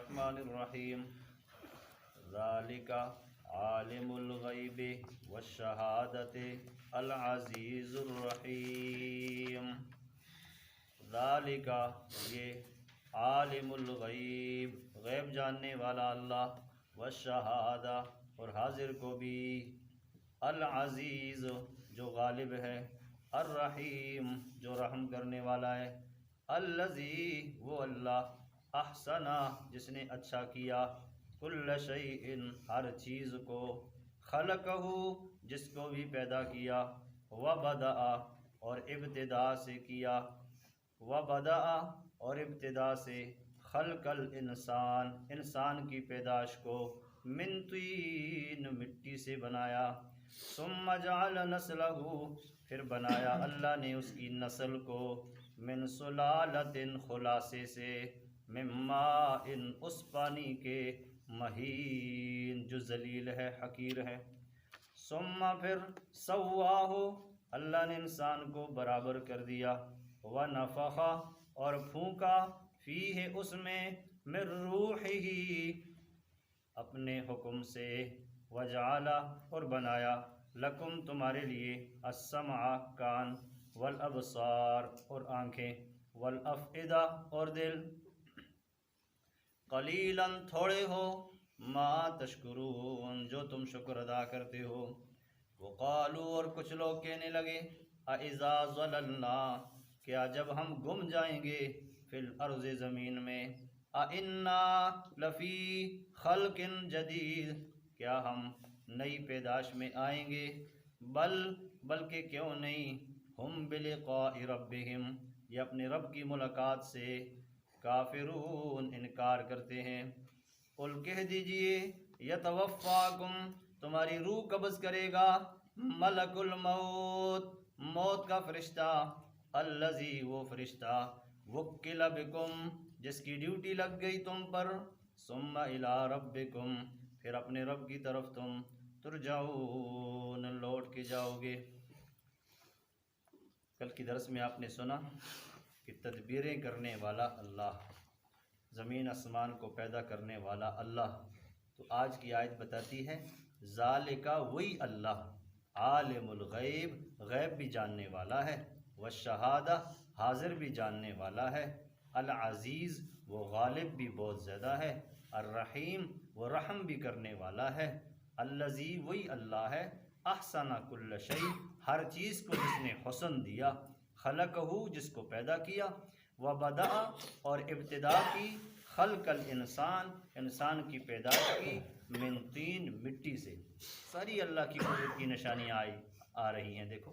الرحمن الرحیم ذالک عالم الغیب والشہادۃ العزیز الرحیم۔ ذالک یہ عالم الغیب غیب جاننے والا اللہ، والشہادہ اور حاضر کو بھی، العزیز جو غالب ہے، الرحیم جو رحم کرنے والا ہے، الذی وہ اللہ، احسنا جس نے اچھا کیا، کل شیء ہر چیز کو، خلقہ جس کو بھی پیدا کیا، وبدأ اور ابتدا سے کیا، وبدأ اور ابتدا سے، خلق الانسان انسان کی پیدائش کو، من طین مٹی سے بنایا، ثم جعل نسلہ پھر بنایا اللہ نے اس کی نسل کو، من سلالۃ خلاصے سے، من ماء اس پانی کے، مہین جو ذلیل ہے حقیر ہے، ثم پھر سواہ اللہ نے انسان کو برابر کر دیا، ونفخ اور پھونکا، فیہ اس میں، من روحہ اپنے حکم سے، وجعل اور بنایا، لکم تمہارے لیے، السمع کان، والابصار اور آنکھیں، والافئدہ اور دل، قلیلا تھوڑے ہو، ما تشکرون جو تم شکر ادا کرتے ہو۔ وقالو اور کچھ لوگ کہنے لگے، اذا ضللنا کیا جب ہم گم جائیں گے، فی الارض زمین میں، انا لفی خلق جدید کیا ہم نئی پیدائش میں آئیں گے، بلکہ کیوں نہیں، ہم بلقاء ربہم یہ اپنے رب کی ملاقات سے، کافرون انکار کرتے ہیں۔ قل کہہ دیجئے، یتوفاکم تمہاری روح قبض کرے گا، ملک الموت موت کا فرشتہ، الذی وہ فرشتہ، وکل بکم جس کی ڈیوٹی لگ گئی تم پر، ثم الی ربکم پھر اپنے رب کی طرف تم، ترجعون لوٹ کے جاؤ گے۔ کل کی درس میں آپ نے سنا کہ تدبیریں کرنے والا اللہ، زمین آسمان کو پیدا کرنے والا اللہ، تو آج کی آیت بتاتی ہے ذالک وہی اللہ، عالم الغیب غیب بھی جاننے والا ہے، والشہادہ حاضر بھی جاننے والا ہے، العزیز وہ غالب بھی بہت زیادہ ہے، الرحیم وہ رحم بھی کرنے والا ہے، الذی وہی اللہ ہے، احسن کل شیء ہر چیز کو جس نے حسن دیا، خلقہ جس کو پیدا کیا، وبدأ اور ابتدا کی، خلق الانسان انسان کی پیدائش کی، من طین مٹی سے۔ ساری اللہ کی قدرت کی نشانیاں آ رہی ہیں، دیکھو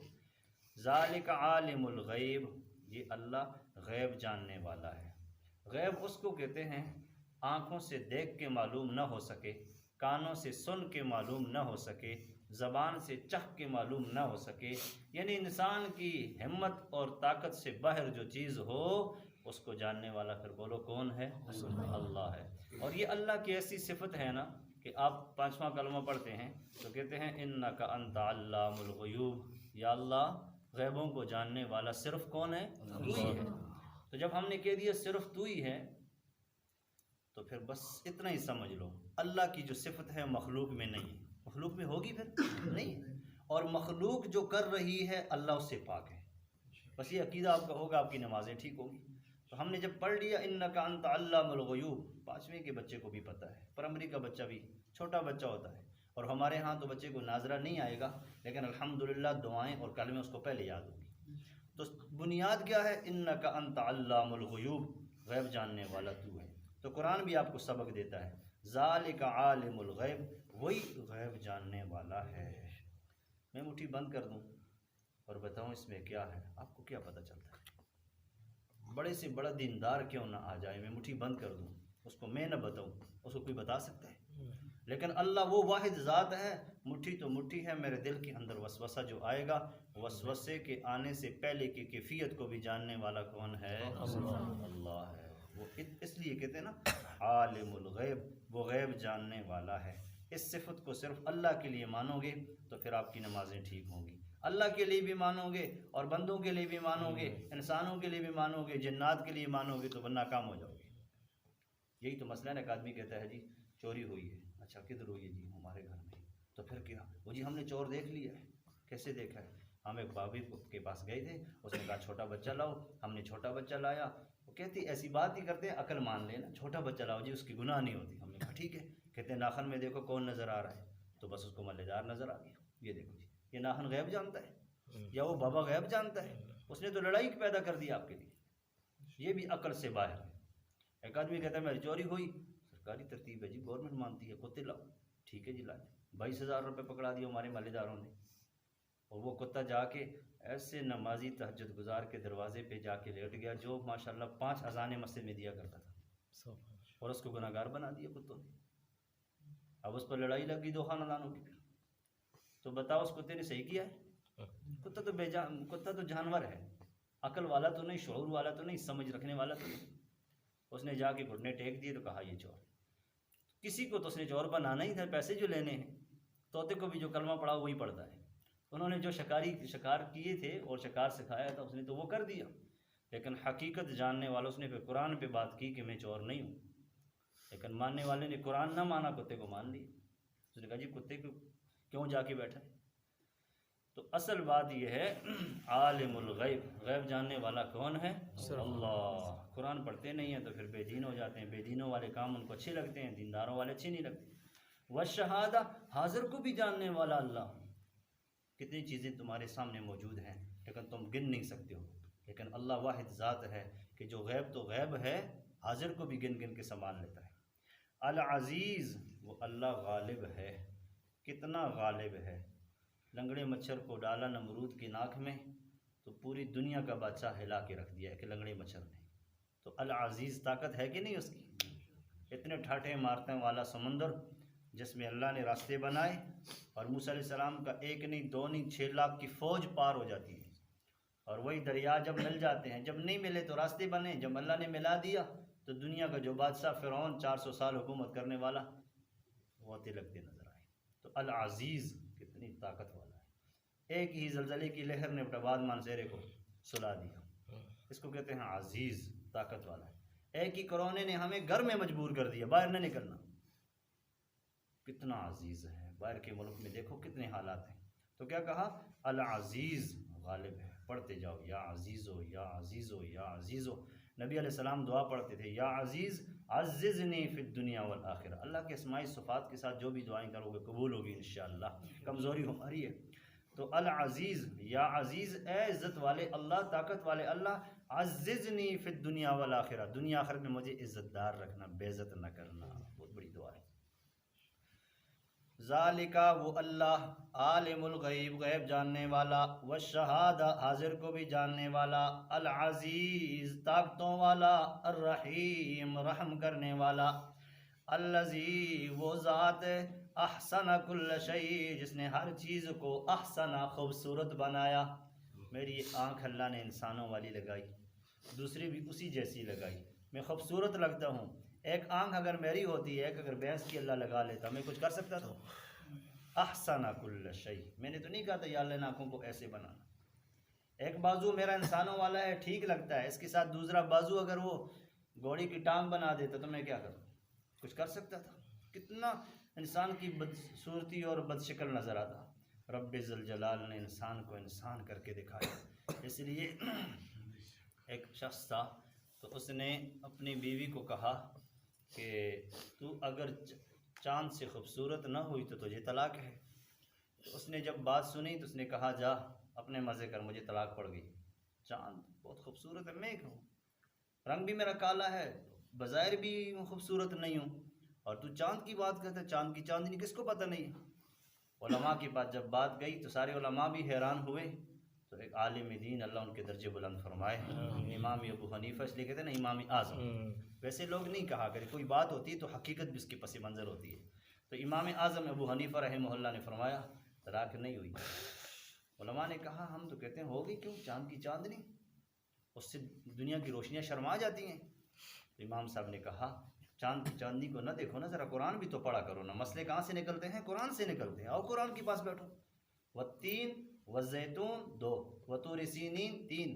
ذالک عالم الغیب یہ اللہ غیب جاننے والا ہے۔ غیب اس کو کہتے ہیں آنکھوں سے دیکھ کے معلوم نہ ہو سکے، کانوں سے سن کے معلوم نہ ہو سکے، زبان سے چکھ کے معلوم نہ ہو سکے، یعنی انسان کی ہمت اور طاقت سے باہر جو چیز ہو اس کو جاننے والا پھر بولو کون ہے؟ اللہ ہے۔ اور یہ اللہ کی ایسی صفت ہے نا کہ آپ 5واں کلمہ پڑھتے ہیں تو کہتے ہیں انک انت علام الغیوب، یا اللہ غیبوں کو جاننے والا صرف کون ہے؟ تو ہی ہے۔ تو جب ہم نے کہہ دیا صرف تو ہی ہے تو پھر بس اتنا ہی سمجھ لو اللہ کی جو صفت ہے مخلوق میں نہیں ہے، مخلوق میں ہوگی پھر نہیں، اور مخلوق جو کر رہی ہے اللہ اس سے پاک ہے، بس یہ عقیدہ آپ کا ہوگا آپ کی نمازیں ٹھیک ہوگی۔ تو ہم نے جب پڑھ لیا انک انت علام الغیوب، 5ویں کے بچے کو بھی پتہ ہے، پرائمری کا بچہ بھی چھوٹا بچہ ہوتا ہے، اور ہمارے ہاں تو بچے کو ناظرہ نہیں آئے گا لیکن الحمدللہ دعائیں اور کلمے اس کو پہلے یاد ہوگی۔ تو بنیاد کیا ہے؟ انک انت علام الغیوب غیب جاننے والا تو ہے۔ تو قرآن بھی آپ کو سبق دیتا ہے ذالک عالم الغیب وہی غیب جاننے والا ہے۔ میں مٹھی بند کر دوں اور بتاؤں اس میں کیا ہے، آپ کو کیا پتہ چلتا ہے؟ بڑے سے بڑا دیندار کیوں نہ آ جائے، میں مٹھی بند کر دوں اس کو میں نہ بتاؤں، اس کو کوئی بتا سکتا ہے؟ لیکن اللہ وہ واحد ذات ہے، مٹھی تو مٹھی ہے، میرے دل کے اندر وسوسہ جو آئے گا، وسوسے کے آنے سے پہلے کی کیفیت کو بھی جاننے والا کون ہے؟ اللہ ہے۔ وہ اس لیے کہتے ہیں نا عالم الغیب وہ غیب جاننے والا ہے۔ اس صفت کو صرف اللہ کے لیے مانو گے تو پھر آپ کی نمازیں ٹھیک ہوں گی، اللہ کے لیے بھی مانو گے اور بندوں کے لیے بھی مانو گے، انسانوں کے لیے بھی مانو گے، جنات کے لیے مانو گے تو ناکام ہو جاؤ گے۔ یہی تو مسئلہ ہے نا، ایک آدمی کہتا ہے جی چوری ہوئی ہے، اچھا کدھر ہوئی ہے؟ جی ہمارے گھر میں. تو پھر کیا؟ وہ جی ہم نے چور دیکھ لیا ہے. کیسے دیکھا ہے؟ ہم ایک بابی کے پاس گئے تھے، اس نے کہا چھوٹا بچہ لاؤ، ہم نے چھوٹا بچہ لایا. وہ کہتی ایسی بات ہی کرتے ہیں، عقل مان لینا، چھوٹا بچہ لاؤ جی، اس کی گناہ نہیں ہوتی. ہم نے کہا ٹھیک ہے. کہتے ہیں ناخن میں دیکھو کون نظر آ رہا ہے، تو بس اس کو ملے دار نظر آ گیا. یہ دیکھو جی، یہ ناخن غیب جانتا ہے یا وہ بابا غیب جانتا ہے؟ اس نے تو لڑائی پیدا کر دی آپ کے لیے. یہ بھی عقل سے باہر ہے. ایک آدمی کہتا ہے میری چوری ہوئی، سرکاری ترتیب ہے جی، گورنمنٹ مانتی ہے، کتے لاؤ. ٹھیک ہے جی لائے. 22,000 روپے پکڑا دیے ہمارے محلے داروں نے. اور وہ کتا جا کے ایسے نمازی تہجد گزار کے دروازے پہ جا کے لیٹ گیا جو ماشاءاللہ 5 اذانیں مسجد میں دیا کرتا تھا، اور اس کو گناہ گار بنا دیا کتوں نے. اب اس پر لڑائی لگ گئی 2 خاندانوں کی. تو بتاؤ اس کتے نے صحیح کیا ہے؟ کتا تو جانور ہے، عقل والا تو نہیں، شعور والا تو نہیں، سمجھ رکھنے والا تو نہیں. اس نے جا کے گھٹنے ٹیک دیے تو کہا یہ چور. کسی کو تو اس نے چور بنانا ہی تھا، پیسے جو لینے ہیں. طوطے کو بھی جو کلمہ پڑھا وہی پڑھتا ہے. انہوں نے جو شکار کیے تھے اور شکار سکھایا تھا اس نے تو وہ کر دیا. لیکن حقیقت جاننے والوں، اس نے پھر قرآن پہ بات کی کہ میں چور نہیں ہوں. لیکن ماننے والے نے قرآن نہ مانا، کتے کو مان لیا. اس نے کہا جی کتے کو کیوں جا کے بیٹھا ہے؟ تو اصل بات یہ ہے عالم الغیب، غیب جاننے والا کون ہے؟ اللہ. قرآن پڑھتے نہیں ہیں تو پھر بے دین ہو جاتے ہیں. بے دینوں والے کام ان کو اچھے لگتے ہیں، دینداروں والے اچھے نہیں لگتے. والشہادہ، حاضر کو بھی جاننے والا اللہ. کتنی چیزیں تمہارے سامنے موجود ہیں لیکن تم گن نہیں سکتے ہو. لیکن اللہ واحد ذات ہے کہ جو غیب تو غیب ہے، حاضر کو بھی گن گن کے سنبھال لیتا ہے. العزیز، وہ اللہ غالب ہے. کتنا غالب ہے. لنگڑے مچھر کو ڈالا نمرود کی ناک میں تو پوری دنیا کا بادشاہ ہلا کے رکھ دیا ہے کہ لنگڑے مچھر نے. تو العزیز طاقت ہے کہ نہیں اس کی؟ اتنے ٹھاٹھے مارتے والا سمندر جس میں اللہ نے راستے بنائے، اور موسیٰ علیہ السلام کا 1 نہیں 2 نہیں 6 لاکھ کی فوج پار ہو جاتی ہے. اور وہی دریا جب مل جاتے ہیں، جب نہیں ملے تو راستے بنے، جب اللہ نے ملا دیا تو دنیا کا جو بادشاہ فرعون 400 سال حکومت کرنے والا، وہ آتے لگتے نظر آئے. تو العزیز کتنی طاقت والا ہے. ایک ہی زلزلے کی لہر نے اٹھواد مانسیرے کو سلا دیا. اس کو کہتے ہیں عزیز، طاقت والا ہے. ایک ہی کرونے نے ہمیں گھر میں مجبور کر دیا، باہر نہ نکلنا. کتنا عزیز ہے. باہر کے ملک میں دیکھو کتنے حالات ہیں. تو کیا کہا؟ العزیز، غالب ہے. پڑھتے جاؤ یا عزیز ہو یا عزیز ہو یا عزیز ہو. نبی علیہ السلام دعا پڑھتے تھے یا عزیز عززنی فی الدنیا والآخرہ. اللہ کے اسماء صفات کے ساتھ جو بھی دعائیں کرو گے قبول ہوگی انشاءاللہ. کمزوری ہماری ہے. تو العزیز، یا عزیز اے عزت والے اللہ، طاقت والے اللہ، عززنی فی الدنیا والآخرہ، دنیا آخرت میں مجھے عزت دار رکھنا، بے عزت نہ کرنا. بہت بڑی دعا ہے. ذالکا، وہ اللہ، عالم الغیب، غیب جاننے والا، والشہادہ، حاضر کو بھی جاننے والا، العزیز، طاقتوں والا، الرحیم، رحم کرنے والا، الذی، وہ ذات، احسن کل شیء، جس نے ہر چیز کو احسن، خوبصورت بنایا. میری آنکھ اللہ نے انسانوں والی لگائی، دوسری بھی اسی جیسی لگائی، میں خوبصورت لگتا ہوں. ایک آنکھ اگر میری ہوتی ہے، ایک اگر بھینس کی اللہ لگا لیتا، میں کچھ کر سکتا تھا؟ احسن کل شیء، میں نے تو نہیں کہا تھا یا اللہ نے آنکھوں کو ایسے بنانا. ایک بازو میرا انسانوں والا ہے، ٹھیک لگتا ہے، اس کے ساتھ دوسرا بازو اگر وہ گھوڑی کی ٹانگ بنا دیتا تو میں کیا کروں؟ کچھ کر سکتا تھا؟ کتنا انسان کی بدصورتی اور بدشکل نظر آتا. رب ذوالجلال نے انسان کو انسان کر کے دکھایا. اس لیے ایک شخص تھا تو اس نے اپنی بیوی کو کہا کہ تو اگر چاند سے خوبصورت نہ ہوئی تو تجھے طلاق ہے. تو اس نے جب بات سنی تو اس نے کہا جا اپنے مزے کر، مجھے طلاق پڑ گئی. چاند بہت خوبصورت ہے، میں کہوں رنگ بھی میرا کالا ہے، بظاہر بھی خوبصورت نہیں ہوں، اور تو چاند کی بات کرتا ہے. چاند کی چاندنی کس کو پتہ نہیں. علماء کے پاس جب بات گئی تو سارے علماء بھی حیران ہوئے. تو ایک عالم دین، اللہ ان کے درجے بلند فرمائے، امام ابو حنیفہ، اس لیے کہتے ہیں نا امام اعظم. ویسے لوگ نہیں کہا کرے، کوئی بات ہوتی ہے تو حقیقت بھی اس کے پس منظر ہوتی ہے. تو امام اعظم ابو حنیفہ رحمہ اللہ نے فرمایا طلاق نہیں ہوئی. علماء نے کہا ہم تو کہتے ہیں ہوگی، کیوں؟ چاند کی چاندنی، اس سے دنیا کی روشنیاں شرما جاتی ہیں. تو امام صاحب نے کہا چاند کی چاندنی کو نہ دیکھو نا، ذرا قرآن بھی تو پڑھا کرو نا. مسئلے کہاں سے نکلتے ہیں؟ قرآن سے نکلتے ہیں. آؤ قرآن کے پاس بیٹھو. والتین والزیتون 2، وطور سینین 3.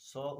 100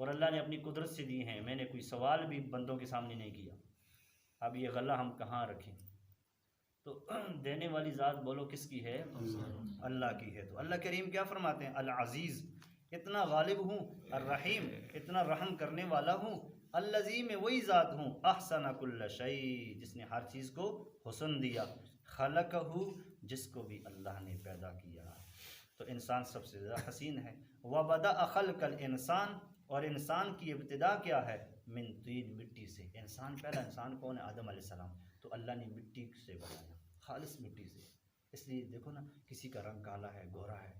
اور اللہ نے اپنی قدرت سے دی ہیں، میں نے کوئی سوال بھی بندوں کے سامنے نہیں کیا۔ اب یہ غلہ ہم کہاں رکھیں؟ تو دینے والی ذات بولو کس کی ہے؟ اللہ کی ہے۔ تو اللہ کریم کیا فرماتے ہیں؟ العزیز، اتنا غالب ہوں، الرحیم، اتنا رحم کرنے والا ہوں، الذی، میں وہی ذات ہوں، احسن کل شیء، جس نے ہر چیز کو حسن دیا، خلقہ، جس کو بھی اللہ نے پیدا کیا۔ تو انسان سب سے زیادہ حسین ہے۔ وبدأ خلق الانسان، اور انسان کی ابتدا کیا ہے؟ من طین، مٹی سے۔ انسان پہلا انسان کون ہے؟ آدم علیہ السلام۔ تو اللہ نے مٹی سے بنایا، خالص مٹی سے۔ اس لیے دیکھو نا، کسی کا رنگ کالا ہے، گورا ہے،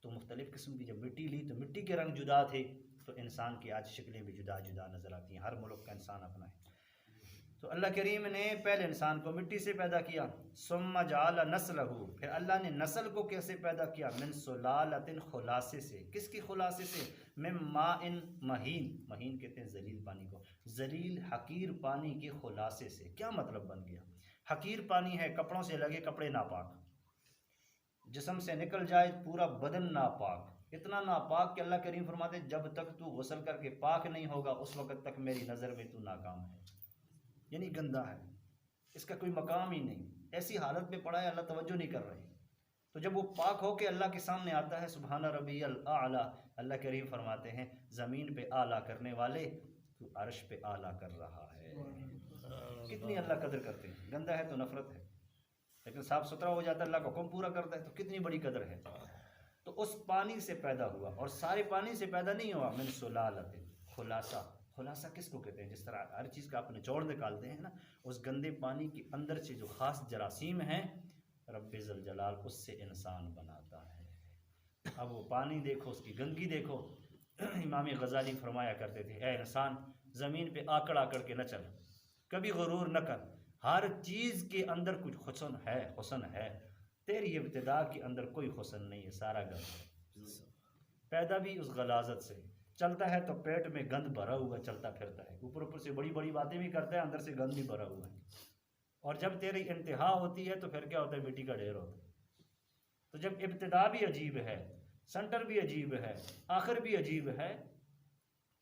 تو مختلف قسم کی جب مٹی لی تو مٹی کے رنگ جدا تھے، تو انسان کی آج شکلیں بھی جدا جدا نظر آتی ہیں، ہر ملک کا انسان اپنا ہے۔ تو اللہ کریم نے پہلے انسان کو مٹی سے پیدا کیا، ثم جعل نسلہ، پھر اللہ نے نسل کو کیسے پیدا کیا؟ من سلالۃ، خلاصے سے۔ کس کی خلاصے سے؟ من ماء مہین، مہین کہتے ہیں ذلیل پانی کو، ذلیل حقیر پانی کے خلاصے سے۔ کیا مطلب بن گیا؟ حقیر پانی ہے، کپڑوں سے لگے کپڑے ناپاک، جسم سے نکل جائے پورا بدن ناپاک، اتنا ناپاک کہ اللہ کریم فرماتے ہیں جب تک تو غسل کر کے پاک نہیں ہوگا اس وقت تک میری نظر میں تو ناکام ہے، یعنی گندا ہے، اس کا کوئی مقام ہی نہیں، ایسی حالت میں پڑا ہے اللہ توجہ نہیں کر رہے۔ تو جب وہ پاک ہو کے اللہ کے سامنے آتا ہے، سبحان ربی الاعلی، اللہ کریم فرماتے ہیں زمین پہ اعلیٰ کرنے والے تو عرش پہ اعلیٰ کر رہا ہے۔ کتنی اللہ قدر کرتے ہیں، گندا ہے تو نفرت ہے، لیکن صاف ستھرا ہو جاتا ہے اللہ کا حکم پورا کرتا ہے تو کتنی بڑی قدر ہے۔ تو اس پانی سے پیدا ہوا، اور سارے پانی سے پیدا نہیں ہوا، من سلالۃ، خلاصہ۔ خلاصہ کس کو کہتے ہیں؟ جس طرح ہر چیز کا آپ نچوڑ نکالتے ہیں نا، اس گندے پانی کے اندر سے جو خاص جراثیم ہیں، رب ذوالجلال اس سے انسان بناتا ہے۔ اب وہ پانی دیکھو، اس کی گندگی دیکھو۔ امام غزالی فرمایا کرتے تھے، اے انسان زمین پہ آکڑ آکڑ کے نہ چل، کبھی غرور نہ کر، ہر چیز کے اندر کچھ حسن ہے، تیری ابتدا کے اندر کوئی حسن نہیں ہے، سارا گند ہے۔ پیدا بھی اس غلاظت سے، چلتا ہے تو پیٹ میں گند بھرا ہوا چلتا پھرتا ہے، اوپر سے بڑی بڑی باتیں بھی کرتا ہے، اندر سے گند بھی بھرا ہوا ہے، اور جب تیری انتہا ہوتی ہے تو پھر کیا ہوتا ہے؟ مٹی کا ڈھیر ہوتا ہے۔ تو جب ابتدا بھی عجیب ہے، سنٹر بھی عجیب ہے، آخر بھی عجیب ہے،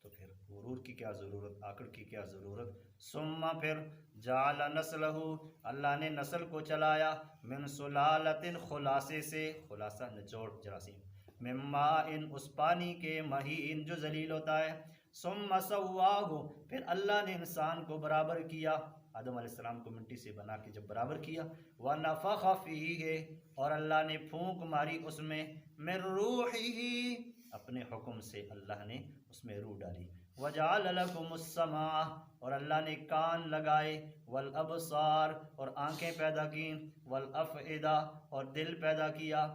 تو پھر غرور کی کیا ضرورت، آکڑ کی کیا ضرورت؟ ثم، پھر جعل نسلہ، اللہ نے نسل کو چلایا، من سلالۃ، خلاصے سے، خلاصہ نچوڑ جراثیم، من ماء، اس پانی کے، مہین، جو ذلیل ہوتا ہے، ثم سواہ، پھر اللہ نے انسان کو برابر کیا، آدم علیہ السلام کو مٹی سے بنا کے جب برابر کیا، وَنَفَخَ فِيهِ، اور اللہ نے پھونک ماری اس میں، من روحہ، اپنے حکم سے اللہ نے اس میں روح ڈالی، وَجَعَلَ لَكُمُ السَّمْعَ، اور اللہ نے کان لگائے، وَالْأَبْصَارَ، اور آنکھیں پیدا کی، وَالْأَفْئِدَةَ، اور دل پیدا کیا۔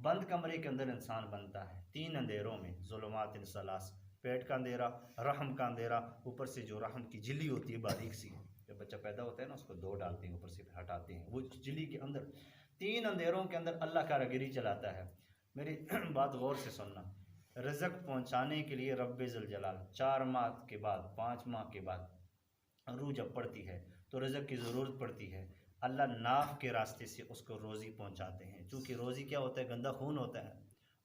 بند کمرے کے اندر انسان بنتا ہے، 3 اندھیروں میں، ظلمات ثلاث، پیٹ کا اندھیرا، رحم کا اندھیرا، اوپر سے جو رحم کی جھلی ہوتی ہے باریک سی، جب بچہ پیدا ہوتا ہے نا اس کو 2 ڈالتے ہیں، اوپر سے ہٹاتے ہیں، وہ جھلی کے اندر 3 اندھیروں کے اندر اللہ کاریگری چلاتا ہے۔ میری بات غور سے سننا، رزق پہنچانے کے لیے رب ذوالجلال 4 ماہ کے بعد، 5 ماہ کے بعد روح جب پڑتی ہے تو رزق کی ضرورت پڑتی ہے، اللہ ناف کے راستے سے اس کو روزی پہنچاتے ہیں، چونکہ روزی کیا ہوتا ہے؟ گندا خون ہوتا ہے،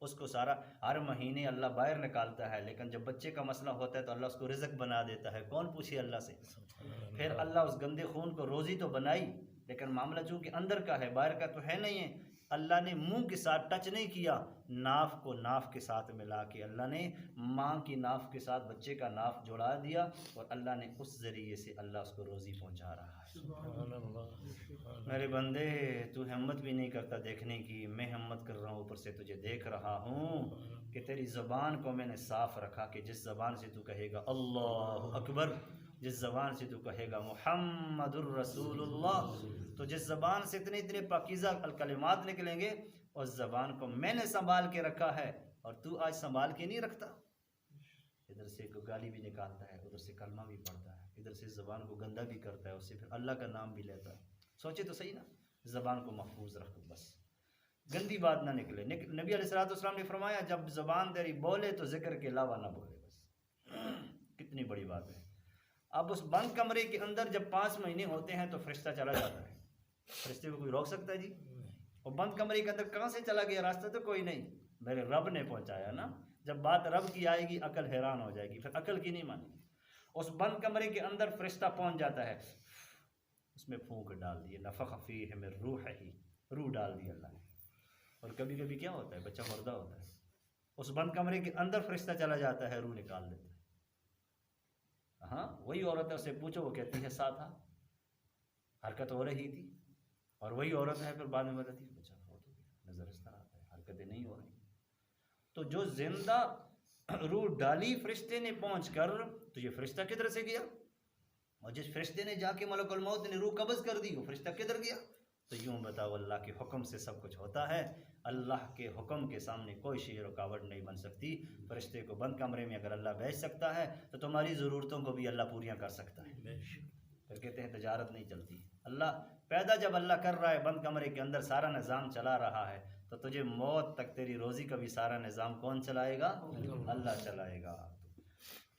اس کو سارا ہر مہینے اللہ باہر نکالتا ہے، لیکن جب بچے کا مسئلہ ہوتا ہے تو اللہ اس کو رزق بنا دیتا ہے، کون پوچھے اللہ سے؟ پھر اللہ اس گندے خون کو روزی تو بنائی، لیکن معاملہ چونکہ اندر کا ہے، باہر کا تو ہے نہیں ہے، اللہ نے منہ کے ساتھ ٹچ نہیں کیا، ناف کو ناف کے ساتھ ملا کے اللہ نے ماں کی ناف کے ساتھ بچے کا ناف جوڑا دیا، اور اللہ نے اس ذریعے سے اللہ اس کو روزی پہنچا رہا ہے۔ میرے بندے، تو ہمت بھی نہیں کرتا دیکھنے کی، میں ہمت کر رہا ہوں، اوپر سے تجھے دیکھ رہا ہوں کہ تیری زبان کو میں نے صاف رکھا، کہ جس زبان سے تو کہے گا اللہ اکبر، جس زبان سے تو کہے گا محمد الرسول اللہ، تو جس زبان سے اتنے پاکیزہ الکلمات نکلیں گے، اس زبان کو میں نے سنبھال کے رکھا ہے، اور تو آج سنبھال کے نہیں رکھتا، ادھر سے کوئی گالی بھی نکالتا ہے، ادھر سے کلمہ بھی پڑھتا ہے، ادھر سے زبان کو گندا بھی کرتا ہے، اس سے پھر اللہ کا نام بھی لیتا ہے۔ سوچے تو صحیح نا، زبان کو محفوظ رکھو، بس گندی بات نہ نکلے۔ نبی علیہ السلام نے فرمایا جب زبان تیری بولے تو ذکر کے علاوہ نہ بولے، بس کتنی بڑی بات ہے۔ اب اس بند کمرے کے اندر جب 5 مہینے ہوتے ہیں تو فرشتہ چلا جاتا ہے، فرشتے کو کوئی روک سکتا ہے جی؟ اور بند کمرے کے اندر کہاں سے چلا گیا؟ راستہ تو کوئی نہیں، میرے رب نے پہنچایا نا، جب بات رب کی آئے گی عقل حیران ہو جائے گی، پھر عقل کی نہیں مانی۔ اس بند کمرے کے اندر فرشتہ پہنچ جاتا ہے، اس میں پھونک ڈال دیے، نفخ فیہ من روحہ، روح ڈال دی اللہ نے۔ اور کبھی کبھی کیا ہوتا ہے، بچہ مردہ ہوتا ہے، اس بند کمرے کے اندر فرشتہ چلا جاتا ہے، روح نکال دیتا ہے۔ ہاں وہی عورت ہے، اسے پوچھو، وہ کہتی ہے ساتھ تھا، حرکت ہو رہی تھی، اور وہی عورت ہے پھر بعد میں بتاتی ہے بچہ فوت ہو گیا، نظر اس طرح آتا ہے، حرکتیں نہیں ہو رہی۔ تو جو زندہ روح ڈالی فرشتے نے پہنچ کر، تو یہ فرشتہ کدھر سے گیا؟ اور جس فرشتے نے جا کے ملک الموت نے روح قبض کر دی، وہ فرشتہ کدھر گیا؟ تو یوں بتاؤ، اللہ کے حکم سے سب کچھ ہوتا ہے، اللہ کے حکم کے سامنے کوئی شے رکاوٹ نہیں بن سکتی۔ فرشتے کو بند کمرے میں اگر اللہ بھیج سکتا ہے تو تمہاری ضرورتوں کو بھی اللہ پوریاں کر سکتا ہے۔ پھر کہتے ہیں تجارت نہیں چلتی، اللہ پیدا جب اللہ کر رہا ہے، بند کمرے کے اندر سارا نظام چلا رہا ہے، تو تجھے موت تک تیری روزی کا بھی سارا نظام کون چلائے گا؟ اللہ چلائے گا۔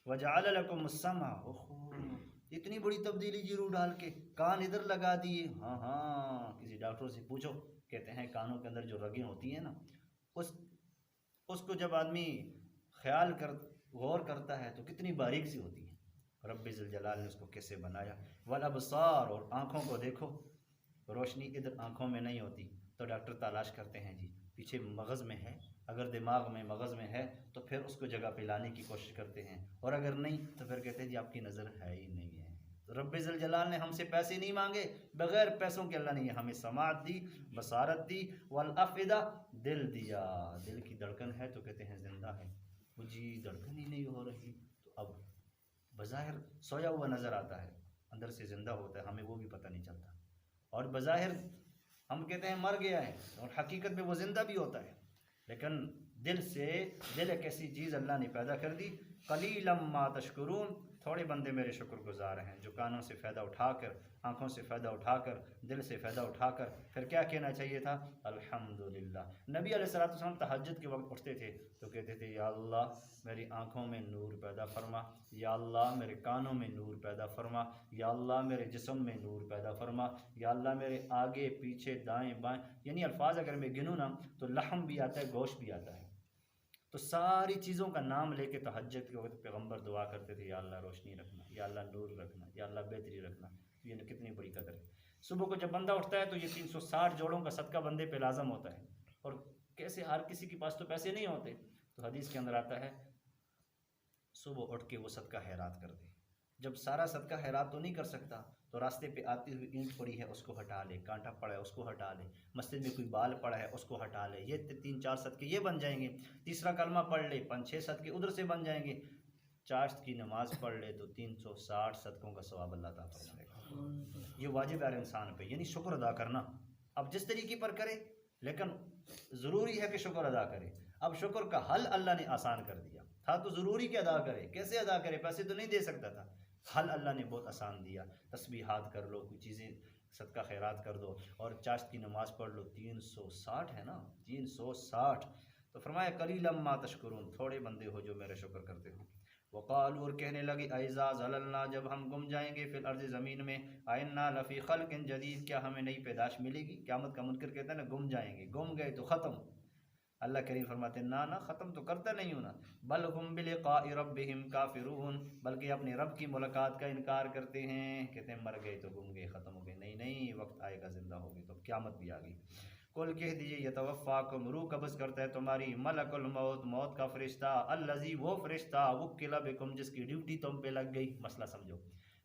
وَجَعَلَ لَكُمُ السَّمْعَ، اتنی بڑی تبدیلی جی روح ڈال کے، کان ادھر لگا دیے۔ ہاں کسی ڈاکٹر سے پوچھو، کہتے ہیں کانوں کے اندر جو رگیں ہوتی ہیں نا، اس کو جب آدمی غور کرتا ہے تو کتنی باریک سی ہوتی ہے۔ رب ذوالجلال نے اس کو کیسے بنایا۔ والابصار، اور آنکھوں کو دیکھو، روشنی ادھر آنکھوں میں نہیں ہوتی، تو ڈاکٹر تلاش کرتے ہیں جی پیچھے مغز میں ہے، اگر دماغ میں مغز میں ہے تو پھر اس کو جگہ پہ لانے کی کوشش کرتے ہیں، اور اگر نہیں تو پھر کہتے ہیں جی آپ کی نظر ہے ہی نہیں ہے۔ تو رب ذوالجلال نے ہم سے پیسے نہیں مانگے، بغیر پیسوں کے اللہ نے ہمیں سماعت دی، بصارت دی، والافئدہ، دل دیا، دل کی دھڑکن ہے تو کہتے ہیں زندہ ہے، وہ جی دھڑکن ہی نہیں ہو رہی، تو اب بظاہر سویا ہوا نظر آتا ہے، اندر سے زندہ ہوتا ہے، ہمیں وہ بھی پتہ نہیں چلتا، اور بظاہر ہم کہتے ہیں مر گیا ہے، اور حقیقت میں وہ زندہ بھی ہوتا ہے، لیکن دل ایک ایسی چیز اللہ نے پیدا کر دی۔ قلیلا ما تشکرون، تھوڑے بندے میرے شکر گزار ہیں، جو کانوں سے فائدہ اٹھا کر، آنکھوں سے فائدہ اٹھا کر، دل سے فائدہ اٹھا کر، پھر کیا کہنا چاہیے تھا؟ الحمدللہ۔ نبی علیہ السلام تہجد کے وقت اٹھتے تھے تو کہتے تھے یا اللہ میری آنکھوں میں نور پیدا فرما، یا اللہ میرے کانوں میں نور پیدا فرما، یا اللہ میرے جسم میں نور پیدا فرما، یا اللہ میرے آگے پیچھے دائیں بائیں، یعنی الفاظ اگر میں گنوں نا تو لحم بھی آتا ہے، گوشت بھی آتا ہے، تو ساری چیزوں کا نام لے کے تہجد کے وقت پیغمبر دعا کرتے تھے، یا اللہ روشنی رکھنا، یا اللہ نور رکھنا، یا اللہ بہتری رکھنا۔ یہ کتنی بڑی قدر ہے۔ صبح کو جب بندہ اٹھتا ہے تو یہ 360 جوڑوں کا صدقہ بندے پہ لازم ہوتا ہے، اور کیسے ہر کسی کے پاس تو پیسے نہیں ہوتے، تو حدیث کے اندر آتا ہے صبح اٹھ کے وہ صدقہ خیرات کر دے۔ جب سارا صدقہ خیرات تو نہیں کر سکتا تو راستے پہ آتی ہوئی اینٹ پڑی ہے اس کو ہٹا لے، کانٹا پڑا ہے اس کو ہٹا لے، مسجد میں کوئی بال پڑا ہے اس کو ہٹا لے، یہ 3-4 صدقے یہ بن جائیں گے، تیسرا کلمہ پڑھ لے 5-6 صدقے ادھر سے بن جائیں گے، چاشت کی نماز پڑھ لے تو 360 صدقوں کا ثواب اللہ تعالیٰ فرمائے گا۔ یہ واجب ہے انسان پہ، یعنی شکر ادا کرنا، اب جس طریقے پر کرے، لیکن ضروری ہے کہ شکر ادا کرے۔ اب شکر کا حل اللہ نے آسان کر دیا، تھا تو ضروری کہ ادا کرے، کیسے ادا کرے، پیسے تو نہیں دے سکتا تھا، حل اللہ نے بہت آسان دیا۔ تسبیحات کر لو، کوئی چیزیں صدقہ خیرات کر دو، اور چاشت کی نماز پڑھ لو، 360 ہے نا، 360۔ تو فرمایا قلیلا ما تشکرون، تھوڑے بندے ہو جو میرے شکر کرتے ہو۔ وقالوا، اور کہنے لگے ایذا ضللنا، جب ہم گم جائیں گے، فی الارض زمین میں، ائنا لفی خلق جدید، کیا ہمیں نئی پیدائش ملے گی؟ قیامت کا منکر کہتا ہے نا گم جائیں گے، گم گئے تو ختم۔ اللہ کریم فرماتے ہیں نا ختم تو کرتا نہیں ہوں نا، بل ہم بلقاء ربہم کافرون، بلکہ اپنے رب کی ملاقات کا انکار کرتے ہیں، کہتے ہیں مر گئے تو گم گئے، ختم ہو گئے، نہیں وقت آئے گا زندہ ہوگی، تو قیامت بھی آ گئی۔ قل کہہ دیجئے یتوفاکم، روح قبض کرتا ہے تمہاری، ملک الموت، موت کا فرشتہ، الذی، وہ فرشتہ، وکل بکم، جس کی ڈیوٹی تم پہ لگ گئی۔ مسئلہ سمجھو،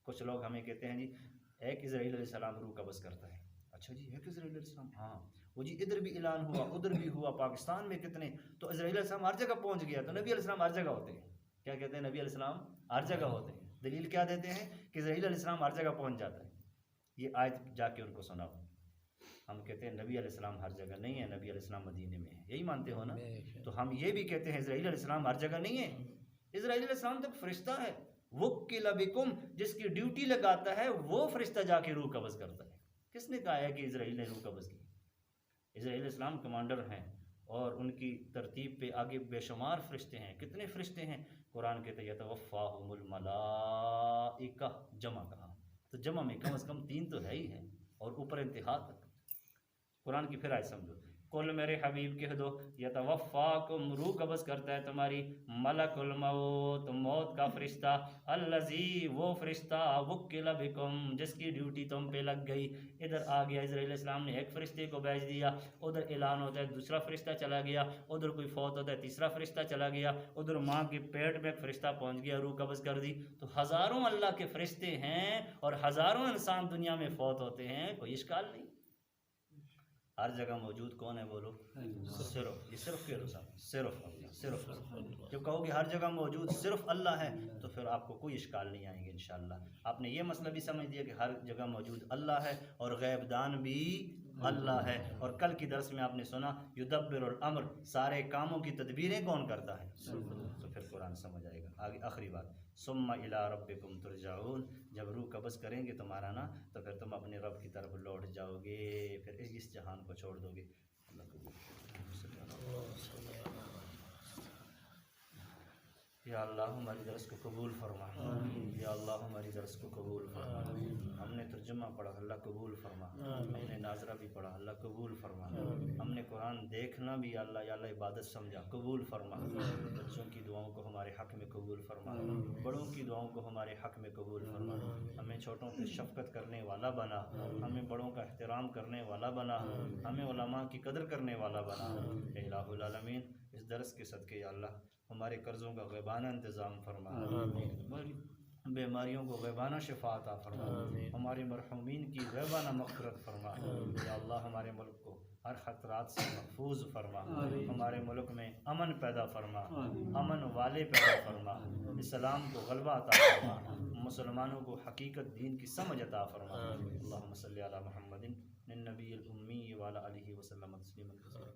کچھ لوگ ہمیں کہتے ہیں جی ایک اسرائیل علیہ السلام روح قبض کرتا ہے، اچھا جی ایک اسرائیل علیہ السلام، ہاں وہ جی ادھر بھی اعلان ہوا ادھر بھی ہوا، پاکستان میں کتنے، تو اسرائیل علیہ السلام ہر جگہ پہنچ گیا، تو نبی علیہ السلام ہر جگہ ہوتے ہیں، کیا کہتے ہیں نبی علیہ السلام ہر جگہ ہوتے ہیں، دلیل کیا دیتے ہیں کہ اسرائیل علیہ السلام ہر جگہ پہنچ جاتا ہے۔ یہ آیت جا کے ان کو سناؤ، ہم کہتے ہیں نبی علیہ السلام ہر جگہ نہیں ہے، نبی علیہ السلام مدینے میں ہے، یہی مانتے ہو نا، تو ہم یہ بھی کہتے ہیں اسرائیل علیہ السلام ہر جگہ نہیں ہے، اسرائیل علیہ السلام تو فرشتہ ہے، وکل بکم، جس کی ڈیوٹی لگاتا ہے وہ فرشتہ جا کے روح قبض کرتا ہے۔ کس نے کہا ہے کہ اسرائیل نے روح قبض کی؟ اسرائیل علیہ السلام کمانڈر ہیں، اور ان کی ترتیب پہ آگے بے شمار فرشتے ہیں، کتنے فرشتے ہیں؟ قرآن کہتے ہیں یتوفاہم الملائکہ، جمع کہا، تو جمع میں کم از کم 3 تو ہے ہی ہے، اور اوپر انتہا تک۔ قرآن کی پھر آیت سمجھو، کل میرے حبیب کہہ دو یتوفاکم روح قبض کرتا ہے تمہاری ملک الموت موت کا فرشتہ الذی وہ فرشتہ وکل بکم جس کی ڈیوٹی تم پہ لگ گئی. ادھر آ گیا اسرائیل علیہ السلام نے ایک فرشتے کو بھیج دیا, ادھر اعلان ہوتا ہے دوسرا فرشتہ چلا گیا, ادھر کوئی فوت ہوتا ہے تیسرا فرشتہ چلا گیا, ادھر ماں کے پیٹ میں ایک فرشتہ پہنچ گیا روح قبض کر دی. تو ہزاروں اللہ کے فرشتے ہیں اور ہزاروں انسان دنیا میں فوت ہوتے ہیں, کوئی اشکال نہیں. ہر جگہ موجود کون ہے بولو؟ صرف, یہ صرف کہہ دو صاحب, صرف اللہ, صرف اللہ. جب کہو کہ ہر جگہ موجود صرف اللہ ہے تو پھر آپ کو کوئی اشکال نہیں آئیں گے انشاءاللہ. آپ نے یہ مسئلہ بھی سمجھ دیا کہ ہر جگہ موجود اللہ ہے اور غیب دان بھی اللہ ہے. اور کل کی درس میں آپ نے سنا یدبر الامر, سارے کاموں کی تدبیریں کون کرتا ہے؟ تو پھر قرآن سمجھ آئے گا. آگے آخری بات, ثم الی ربکم ترجعون, جب روح قبض کریں گے تمہارا نا تو پھر تم اپنے رب کی طرف لوٹ جاؤ گے, پھر اس جہان کو چھوڑ دو گے. اللہ قبول. یا اللہ ہماری درس کو قبول فرما, یا اللہ ہماری درس کو قبول فرما. ہم نے ترجمہ پڑھا, اللہ قبول فرما. ہم نے ناظرہ بھی پڑھا, اللہ قبول فرما. ہم نے قرآن دیکھنا بھی یا اللہ عبادت سمجھا, قبول فرما. بچوں کی دعاؤں کو ہمارے حق میں قبول فرما, بڑوں کی دعاؤں کو ہمارے حق میں قبول فرما. ہمیں چھوٹوں پہ شفقت کرنے والا بنا, ہمیں بڑوں کا احترام کرنے والا بنا, ہمیں علماء کی قدر کرنے والا بنا. اے الہ العالمین, اس درس کے صدقے یا اللہ ہمارے قرضوں کا غیبانہ انتظام فرما, بیماریوں کو غیبانہ شفا عطا فرما, ہمارے مرحومین کی غیبانہ مغفرت فرما. یا اللہ ہمارے ملک کو ہر خطرات سے محفوظ فرما, ہمارے ملک میں امن پیدا فرما, امن والے پیدا فرما, اسلام کو غلبہ عطا فرما, مسلمانوں کو حقیقت دین کی سمجھ عطا فرما. اللہم صلی علی محمد النبی الامی وعلی آلہ وسلم تسلیما کثیرا.